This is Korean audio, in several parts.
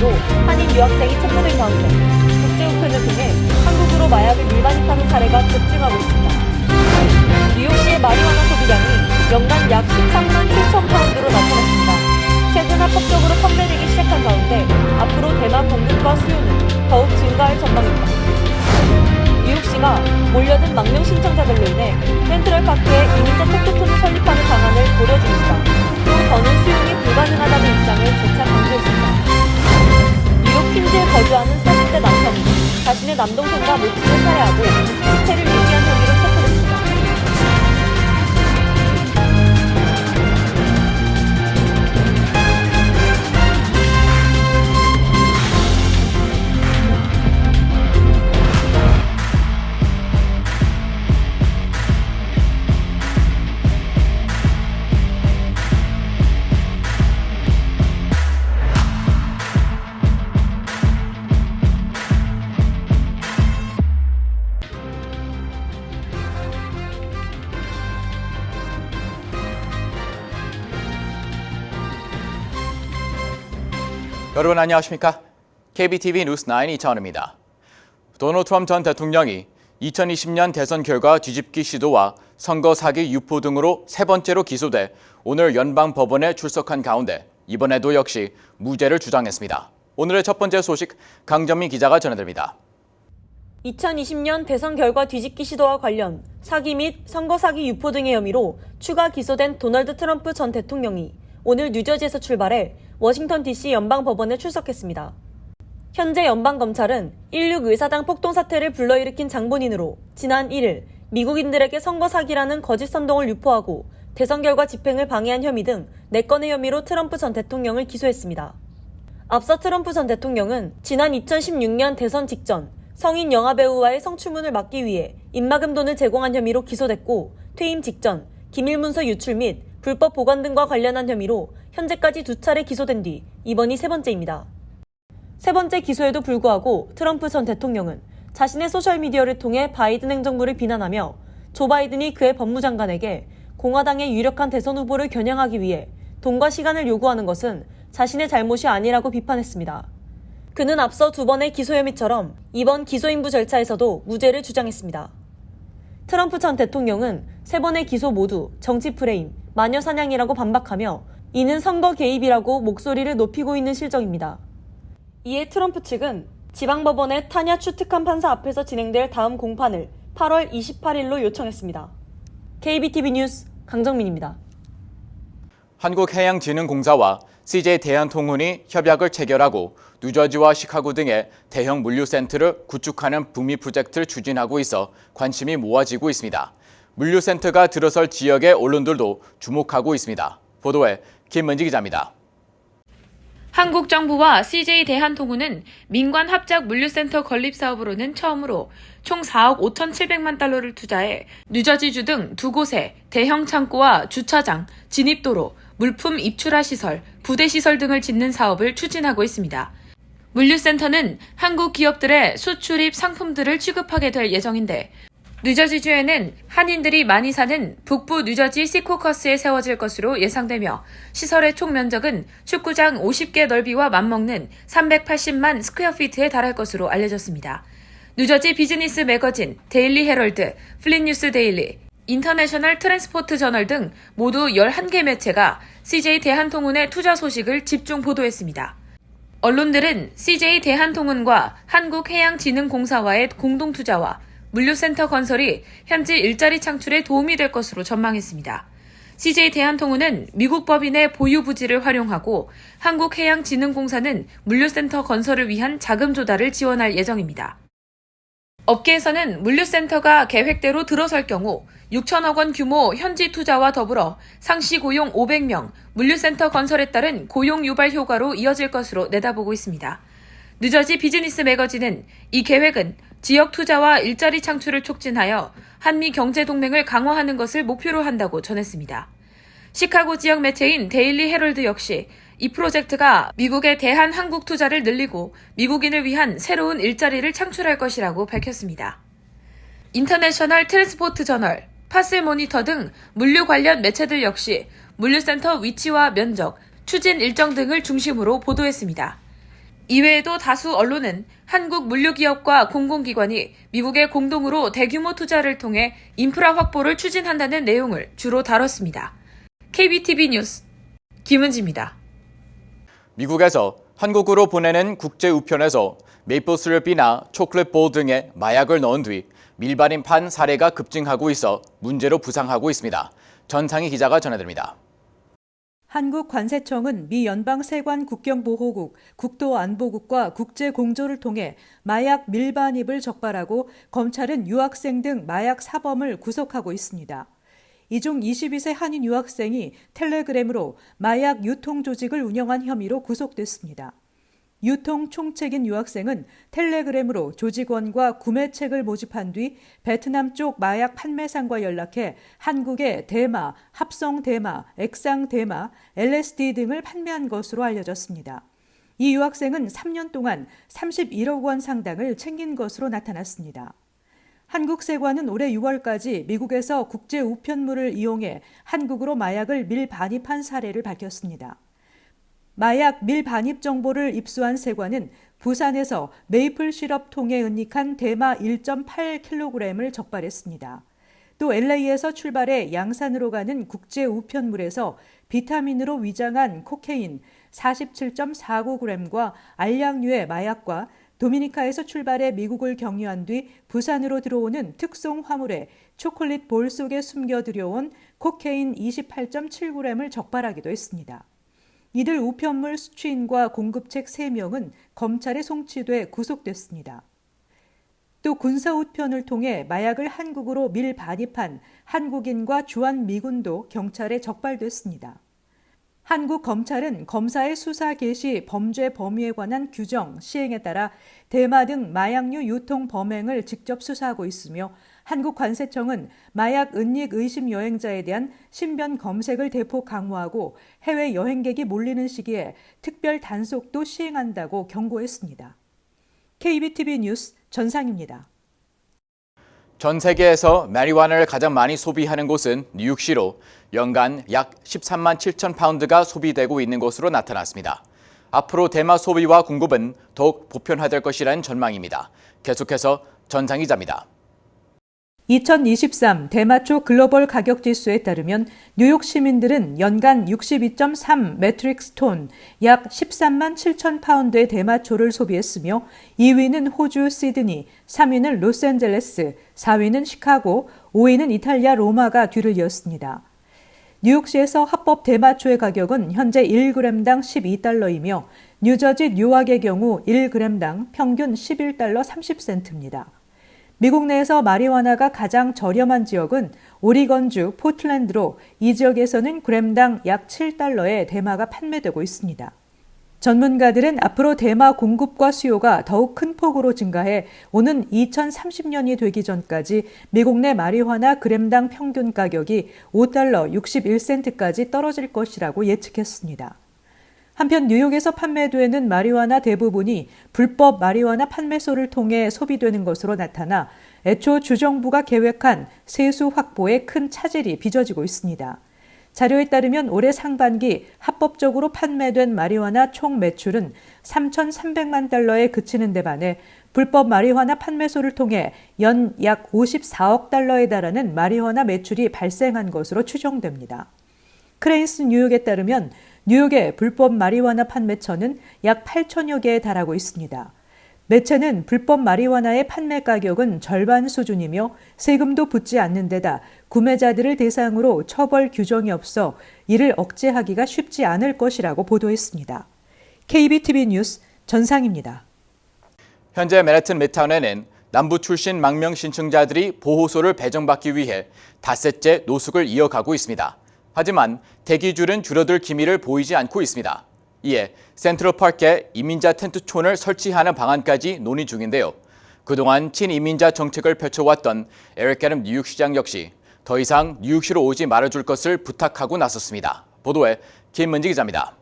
혐의로 한인 유학생이 체포된 가운데 국제우편을 통해 한국으로 마약을 밀반입하는 사례가 급증하고 있습니다. 뉴욕시의 마리화나 소비량이 연간 약 13만 7천 파운드로 나타났습니다. 최근 합법적으로 판매되기 시작한 가운데 앞으로 대만 공급과 수요는 더욱 증가할 전망입니다. 뉴욕시가 몰려든 망명 신청자들로 인해 센트럴파크에 이민자 택배촌을 설립하는 방안을 고려 중입니다. 또 더는 수용이 불가능하다는 입장을 재차 강조했습니다. 뉴욕 퀸즈에 거주하는 40대 남성이 자신의 남동생과 모친을 살해하고 시체를 유기한 혐의로 체포됐습니다. 여러분 안녕하십니까? KBTV 뉴스9 이차원입니다. 도널드 트럼프 전 대통령이 2020년 대선 결과 뒤집기 시도와 선거 사기 유포 등으로 세 번째로 기소돼 오늘 연방법원에 출석한 가운데 이번에도 역시 무죄를 주장했습니다. 오늘의 첫 번째 소식 강정민 기자가 전해드립니다. 2020년 대선 결과 뒤집기 시도와 관련 사기 및 선거 사기 유포 등의 혐의로 추가 기소된 도널드 트럼프 전 대통령이 오늘 뉴저지에서 출발해 워싱턴 DC 연방법원에 출석했습니다. 현재 연방검찰은 1.6 의사당 폭동 사태를 불러일으킨 장본인으로 지난 1일 미국인들에게 선거 사기라는 거짓 선동을 유포하고 대선 결과 집행을 방해한 혐의 등 4건의 혐의로 트럼프 전 대통령을 기소했습니다. 앞서 트럼프 전 대통령은 지난 2016년 대선 직전 성인 영화배우와의 성추문을 막기 위해 입막음 돈을 제공한 혐의로 기소됐고 퇴임 직전 기밀문서 유출 및 불법 보관 등과 관련한 혐의로 현재까지 2차례 기소된 뒤 이번이 세 번째입니다. 세 번째 기소에도 불구하고 트럼프 전 대통령은 자신의 소셜미디어를 통해 바이든 행정부를 비난하며 조 바이든이 그의 법무장관에게 공화당의 유력한 대선 후보를 겨냥하기 위해 돈과 시간을 요구하는 것은 자신의 잘못이 아니라고 비판했습니다. 그는 앞서 2번의 기소 혐의처럼 이번 기소인부 절차에서도 무죄를 주장했습니다. 트럼프 전 대통령은 3번의 기소 모두 정치 프레임, 마녀 사냥이라고 반박하며 이는 선거 개입이라고 목소리를 높이고 있는 실정입니다. 이에 트럼프 측은 지방법원의 타냐 추특한 판사 앞에서 진행될 다음 공판을 8월 28일로 요청했습니다. KBTV 뉴스 강정민입니다. 한국해양진흥공사와 CJ 대한통운이 협약을 체결하고 뉴저지와 시카고 등의 대형 물류센터를 구축하는 북미 프로젝트를 추진하고 있어 관심이 모아지고 있습니다. 물류센터가 들어설 지역의 언론들도 주목하고 있습니다. 보도에 김은지 기자입니다. 한국 정부와 CJ 대한통운은 민관 합작 물류센터 건립 사업으로는 처음으로 총 4억 5,700만 달러를 투자해 뉴저지주 등 2곳에 대형 창고와 주차장, 진입도로, 물품 입출하 시설, 부대 시설 등을 짓는 사업을 추진하고 있습니다. 물류센터는 한국 기업들의 수출입 상품들을 취급하게 될 예정인데 뉴저지주에는 한인들이 많이 사는 북부 뉴저지 시코커스에 세워질 것으로 예상되며 시설의 총 면적은 축구장 50개 넓이와 맞먹는 380만 스퀘어피트에 달할 것으로 알려졌습니다. 뉴저지 비즈니스 매거진, 데일리 헤럴드, 플릿뉴스 데일리, 인터내셔널 트랜스포트 저널 등 모두 11개 매체가 CJ 대한통운의 투자 소식을 집중 보도했습니다. 언론들은 CJ 대한통운과 한국해양진흥공사와의 공동투자와 물류센터 건설이 현지 일자리 창출에 도움이 될 것으로 전망했습니다. CJ 대한통운은 미국 법인의 보유 부지를 활용하고 한국해양진흥공사는 물류센터 건설을 위한 자금 조달을 지원할 예정입니다. 업계에서는 물류센터가 계획대로 들어설 경우 6천억 원 규모 현지 투자와 더불어 상시 고용 500명, 물류센터 건설에 따른 고용 유발 효과로 이어질 것으로 내다보고 있습니다. 뉴저지 비즈니스 매거진은 이 계획은 지역 투자와 일자리 창출을 촉진하여 한미 경제 동맹을 강화하는 것을 목표로 한다고 전했습니다. 시카고 지역 매체인 데일리 헤럴드 역시 이 프로젝트가 미국의 대한 한국 투자를 늘리고 미국인을 위한 새로운 일자리를 창출할 것이라고 밝혔습니다. 인터내셔널 트랜스포트 저널, 파스 모니터 등 물류 관련 매체들 역시 물류센터 위치와 면적, 추진 일정 등을 중심으로 보도했습니다. 이외에도 다수 언론은 한국 물류기업과 공공기관이 미국에 공동으로 대규모 투자를 통해 인프라 확보를 추진한다는 내용을 주로 다뤘습니다. KBTV 뉴스 김은지입니다. 미국에서 한국으로 보내는 국제 우편에서 메이플 시럽이나 초콜릿 볼 등의 마약을 넣은 뒤 밀반입한 사례가 급증하고 있어 문제로 부상하고 있습니다. 전상희 기자가 전해드립니다. 한국관세청은 미 연방세관 국경보호국, 국토안보국과 국제공조를 통해 마약 밀반입을 적발하고 검찰은 유학생 등 마약 사범을 구속하고 있습니다. 이 중 22세 한인 유학생이 텔레그램으로 마약 유통 조직을 운영한 혐의로 구속됐습니다. 유통 총책인 유학생은 텔레그램으로 조직원과 구매책을 모집한 뒤 베트남 쪽 마약 판매상과 연락해 한국의 대마, 합성 대마, 액상 대마, LSD 등을 판매한 것으로 알려졌습니다. 이 유학생은 3년 동안 31억 원 상당을 챙긴 것으로 나타났습니다. 한국 세관은 올해 6월까지 미국에서 국제 우편물을 이용해 한국으로 마약을 밀반입한 사례를 밝혔습니다. 마약 밀반입 정보를 입수한 세관은 부산에서 메이플 시럽 통에 은닉한 대마 1.8kg을 적발했습니다. 또 LA에서 출발해 양산으로 가는 국제 우편물에서 비타민으로 위장한 코케인 47.49g과 알약류의 마약과 도미니카에서 출발해 미국을 경유한 뒤 부산으로 들어오는 특송 화물에 초콜릿 볼 속에 숨겨 들여온 코케인 28.7g을 적발하기도 했습니다. 이들 우편물 수취인과 공급책 3명은 검찰에 송치돼 구속됐습니다. 또 군사우편을 통해 마약을 한국으로 밀반입한 한국인과 주한미군도 경찰에 적발됐습니다. 한국 검찰은 검사의 수사 개시 범죄 범위에 관한 규정 시행에 따라 대마 등 마약류 유통 범행을 직접 수사하고 있으며 한국관세청은 마약 은닉 의심 여행자에 대한 신변 검색을 대폭 강화하고 해외 여행객이 몰리는 시기에 특별 단속도 시행한다고 경고했습니다. KBTV 뉴스 전상입니다. 전 세계에서 마리화나를 가장 많이 소비하는 곳은 뉴욕시로 연간 약 13만 7천 파운드가 소비되고 있는 것으로 나타났습니다. 앞으로 대마 소비와 공급은 더욱 보편화될 것이라는 전망입니다. 계속해서 전상희 기자입니다. 2023 대마초 글로벌 가격 지수에 따르면 뉴욕 시민들은 연간 62.3 매트릭스 톤, 약 13만 7천 파운드의 대마초를 소비했으며 2위는 호주 시드니, 3위는 로스앤젤레스, 4위는 시카고, 5위는 이탈리아 로마가 뒤를 이었습니다. 뉴욕시에서 합법 대마초의 가격은 현재 1g당 12달러이며 뉴저지 뉴악의 경우 1g당 평균 11달러 30센트입니다. 미국 내에서 마리화나가 가장 저렴한 지역은 오리건주 포틀랜드로 이 지역에서는 그램당 약 7달러에 대마가 판매되고 있습니다. 전문가들은 앞으로 대마 공급과 수요가 더욱 큰 폭으로 증가해 오는 2030년이 되기 전까지 미국 내 마리화나 그램당 평균 가격이 5달러 61센트까지 떨어질 것이라고 예측했습니다. 한편 뉴욕에서 판매되는 마리화나 대부분이 불법 마리화나 판매소를 통해 소비되는 것으로 나타나 애초 주정부가 계획한 세수 확보에 큰 차질이 빚어지고 있습니다. 자료에 따르면 올해 상반기 합법적으로 판매된 마리화나 총 매출은 3,300만 달러에 그치는 데 반해 불법 마리화나 판매소를 통해 연 약 54억 달러에 달하는 마리화나 매출이 발생한 것으로 추정됩니다. 크레인스 뉴욕에 따르면 뉴욕의 불법 마리화나 판매처는 약 8천여 개에 달하고 있습니다. 매체는 불법 마리화나의 판매 가격은 절반 수준이며 세금도 붙지 않는 데다 구매자들을 대상으로 처벌 규정이 없어 이를 억제하기가 쉽지 않을 것이라고 보도했습니다. KBTV 뉴스 전상입니다. 현재 맨해튼 미드타운에는 남부 출신 망명 신청자들이 보호소를 배정받기 위해 닷새째 노숙을 이어가고 있습니다. 하지만 대기줄은 줄어들 기미를 보이지 않고 있습니다. 이에 센트럴파크에 이민자 텐트촌을 설치하는 방안까지 논의 중인데요. 그동안 친이민자 정책을 펼쳐왔던 에릭 애덤 뉴욕시장 역시 더 이상 뉴욕시로 오지 말아줄 것을 부탁하고 나섰습니다. 보도에 김문지 기자입니다.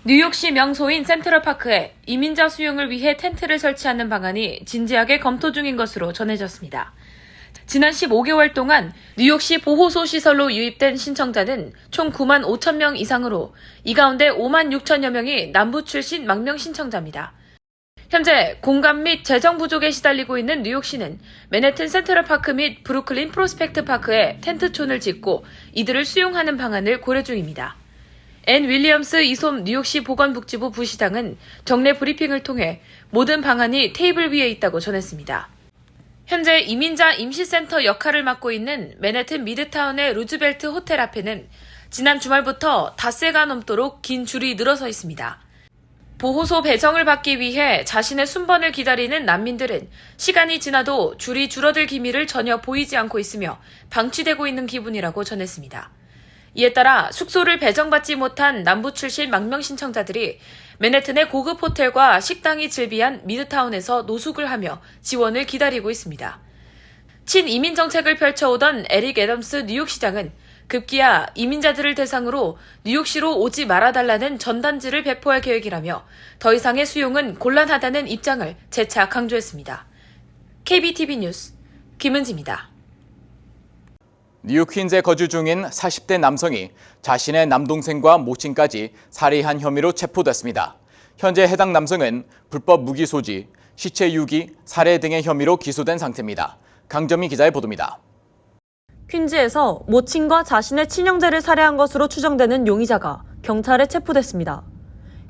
뉴욕시 명소인 센트럴파크에 이민자 수용을 위해 텐트를 설치하는 방안이 진지하게 검토 중인 것으로 전해졌습니다. 지난 15개월 동안 뉴욕시 보호소 시설로 유입된 신청자는 총 9만 5천 명 이상으로 이 가운데 5만 6천여 명이 남부 출신 망명 신청자입니다. 현재 공간 및 재정 부족에 시달리고 있는 뉴욕시는 맨해튼 센트럴파크 및 브루클린 프로스펙트 파크에 텐트촌을 짓고 이들을 수용하는 방안을 고려 중입니다. 앤 윌리엄스 이솜 뉴욕시 보건복지부 부시장은 정례 브리핑을 통해 모든 방안이 테이블 위에 있다고 전했습니다. 현재 이민자 임시센터 역할을 맡고 있는 맨해튼 미드타운의 루즈벨트 호텔 앞에는 지난 주말부터 닷새가 넘도록 긴 줄이 늘어서 있습니다. 보호소 배정을 받기 위해 자신의 순번을 기다리는 난민들은 시간이 지나도 줄이 줄어들 기미를 전혀 보이지 않고 있으며 방치되고 있는 기분이라고 전했습니다. 이에 따라 숙소를 배정받지 못한 남부 출신 망명 신청자들이 맨해튼의 고급 호텔과 식당이 즐비한 미드타운에서 노숙을 하며 지원을 기다리고 있습니다. 친이민 정책을 펼쳐오던 에릭 애덤스 뉴욕시장은 급기야 이민자들을 대상으로 뉴욕시로 오지 말아달라는 전단지를 배포할 계획이라며 더 이상의 수용은 곤란하다는 입장을 재차 강조했습니다. KBTV 뉴스 김은지입니다. 뉴욕 퀸즈에 거주 중인 40대 남성이 자신의 남동생과 모친까지 살해한 혐의로 체포됐습니다. 현재 해당 남성은 불법 무기 소지, 시체 유기, 살해 등의 혐의로 기소된 상태입니다. 강점희 기자의 보도입니다. 퀸즈에서 모친과 자신의 친형제를 살해한 것으로 추정되는 용의자가 경찰에 체포됐습니다.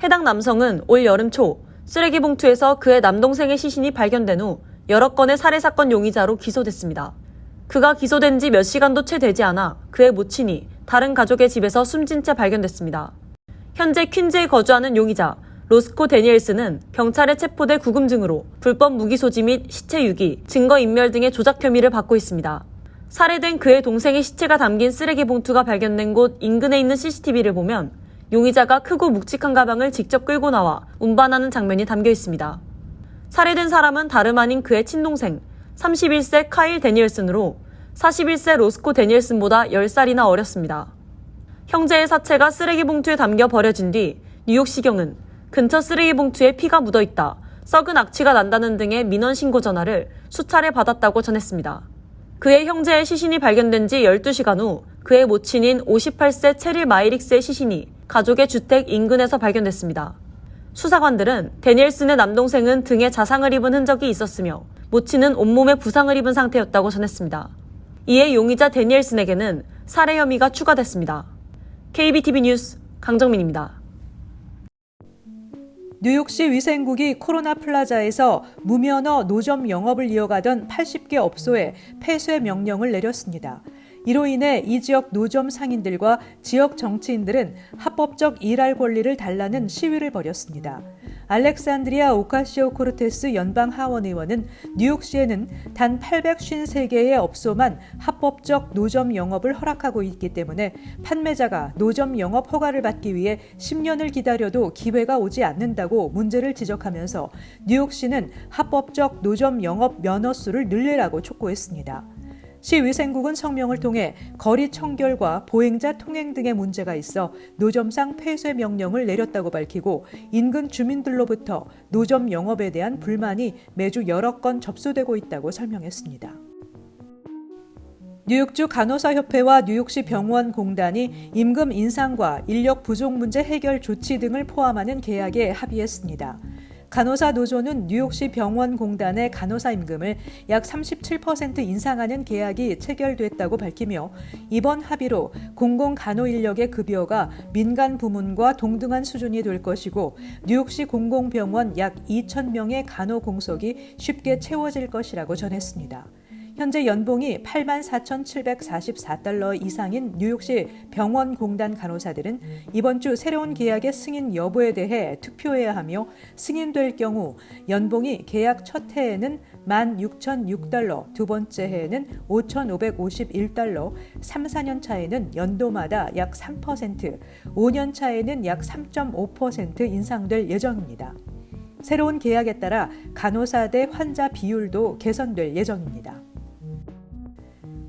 해당 남성은 올 여름 초 쓰레기 봉투에서 그의 남동생의 시신이 발견된 후 여러 건의 살해 사건 용의자로 기소됐습니다. 그가 기소된 지 몇 시간도 채 되지 않아 그의 모친이 다른 가족의 집에서 숨진 채 발견됐습니다. 현재 퀸즈에 거주하는 용의자 로스코 데니엘스는 경찰에 체포돼 구금증으로 불법 무기 소지 및 시체 유기, 증거인멸 등의 조작 혐의를 받고 있습니다. 살해된 그의 동생의 시체가 담긴 쓰레기 봉투가 발견된 곳 인근에 있는 CCTV를 보면 용의자가 크고 묵직한 가방을 직접 끌고 나와 운반하는 장면이 담겨 있습니다. 살해된 사람은 다름 아닌 그의 친동생 31세 카일 데니엘슨으로 41세 로스코 데니엘슨보다 10살이나 어렸습니다. 형제의 사체가 쓰레기 봉투에 담겨 버려진 뒤 뉴욕시경은 근처 쓰레기 봉투에 피가 묻어있다, 썩은 악취가 난다는 등의 민원 신고 전화를 수차례 받았다고 전했습니다. 그의 형제의 시신이 발견된 지 12시간 후 그의 모친인 58세 체릴 마이릭스의 시신이 가족의 주택 인근에서 발견됐습니다. 수사관들은 데니엘슨의 남동생은 등에 자상을 입은 흔적이 있었으며 모친은 온몸에 부상을 입은 상태였다고 전했습니다. 이에 용의자 데니엘슨에게는 살해 혐의가 추가됐습니다. KBTV 뉴스 강정민입니다. 뉴욕시 위생국이 코로나 플라자에서 무면허 노점 영업을 이어가던 80개 업소에 폐쇄 명령을 내렸습니다. 이로 인해 이 지역 노점 상인들과 지역 정치인들은 합법적 일할 권리를 달라는 시위를 벌였습니다. 알렉산드리아 오카시오코르테스 연방 하원 의원은 뉴욕시에는 단 853개의 업소만 합법적 노점 영업을 허락하고 있기 때문에 판매자가 노점 영업 허가를 받기 위해 10년을 기다려도 기회가 오지 않는다고 문제를 지적하면서 뉴욕시는 합법적 노점 영업 면허 수를 늘리라고 촉구했습니다. 시위생국은 성명을 통해 거리 청결과 보행자 통행 등의 문제가 있어 노점상 폐쇄 명령을 내렸다고 밝히고 인근 주민들로부터 노점 영업에 대한 불만이 매주 여러 건 접수되고 있다고 설명했습니다. 뉴욕주 간호사협회와 뉴욕시 병원공단이 임금 인상과 인력 부족 문제 해결 조치 등을 포함하는 계약에 합의했습니다. 간호사 노조는 뉴욕시 병원공단의 간호사 임금을 약 37% 인상하는 계약이 체결됐다고 밝히며 이번 합의로 공공간호 인력의 급여가 민간 부문과 동등한 수준이 될 것이고 뉴욕시 공공병원 약 2,000명의 간호 공석이 쉽게 채워질 것이라고 전했습니다. 현재 연봉이 84,744달러 이상인 뉴욕시 병원공단 간호사들은 이번 주 새로운 계약의 승인 여부에 대해 투표해야 하며 승인될 경우 연봉이 계약 첫 해에는 16,006달러, 두 번째 해에는 5,551달러, 3, 4년 차에는 연도마다 약 3%, 5년 차에는 약 3.5% 인상될 예정입니다. 새로운 계약에 따라 간호사 대 환자 비율도 개선될 예정입니다.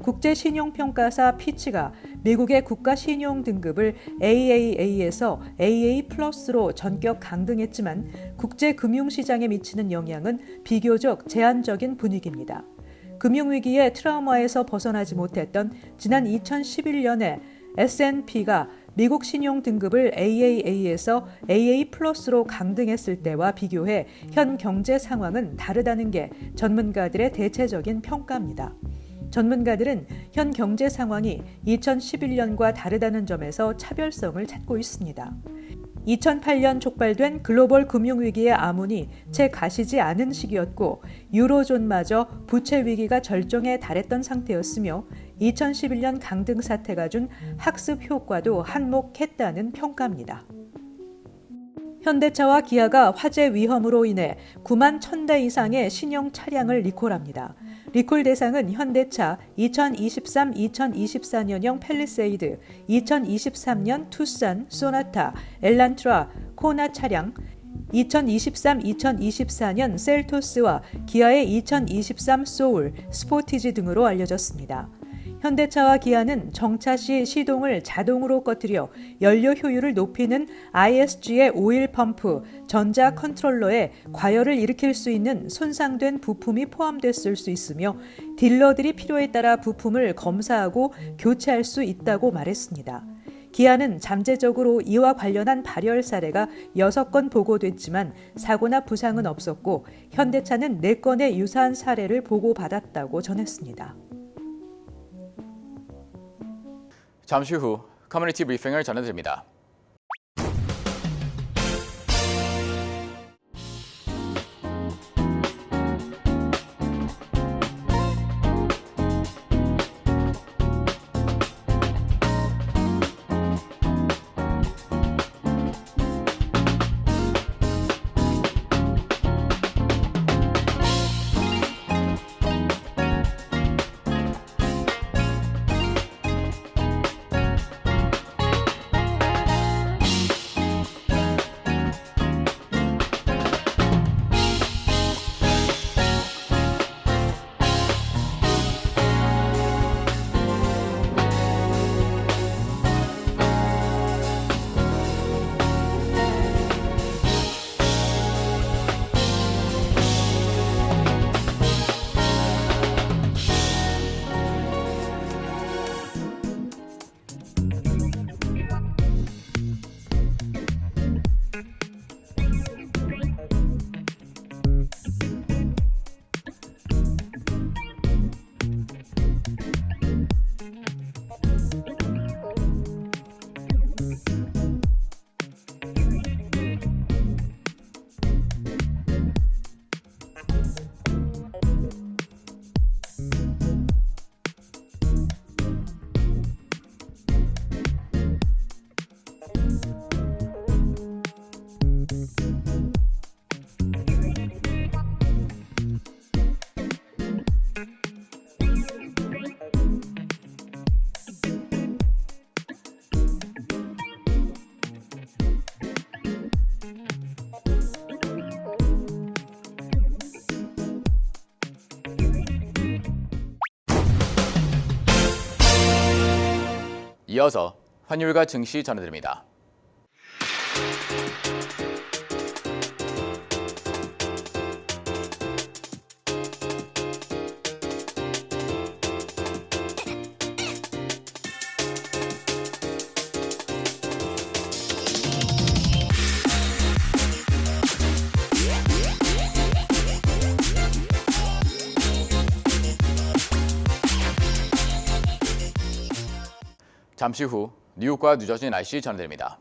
국제신용평가사 피치가 미국의 국가신용 등급을 AAA에서 AA+로 전격 강등했지만 국제금융시장에 미치는 영향은 비교적 제한적인 분위기입니다. 금융위기의 트라우마에서 벗어나지 못했던 지난 2011년에 S&P가 미국 신용 등급을 AAA에서 AA+로 강등했을 때와 비교해 현 경제 상황은 다르다는 게 전문가들의 대체적인 평가입니다. 전문가들은 현 경제 상황이 2011년과 다르다는 점에서 차별성을 찾고 있습니다. 2008년 촉발된 글로벌 금융위기의 암운이 채 가시지 않은 시기였고 유로존마저 부채 위기가 절정에 달했던 상태였으며 2011년 강등 사태가 준 학습 효과도 한몫했다는 평가입니다. 현대차와 기아가 화재 위험으로 인해 9만 1,000대 이상의 신형 차량을 리콜합니다. 리콜 대상은 현대차 2023-2024년형 팰리세이드, 2023년 투싼, 소나타, 엘란트라, 코나 차량, 2023-2024년 셀토스와 기아의 2023 소울, 스포티지 등으로 알려졌습니다. 현대차와 기아는 정차 시 시동을 자동으로 꺼뜨려 연료 효율을 높이는 ISG의 오일 펌프, 전자 컨트롤러에 과열을 일으킬 수 있는 손상된 부품이 포함됐을 수 있으며 딜러들이 필요에 따라 부품을 검사하고 교체할 수 있다고 말했습니다. 기아는 잠재적으로 이와 관련한 발열 사례가 6건 보고됐지만 사고나 부상은 없었고 현대차는 4건의 유사한 사례를 보고받았다고 전했습니다. 잠시 후 커뮤니티 브리핑을 전해드립니다. 이어서 환율과 증시 전해드립니다. 잠시 후 뉴욕과 뉴저지 날씨 전해드립니다.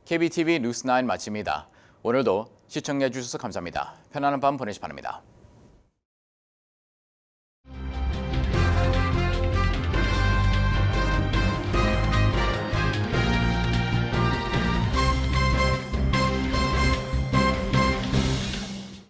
KBTV 뉴스9 마칩니다. 오늘도 시청해 주셔서 감사합니다. 편안한 밤 보내시 바랍니다.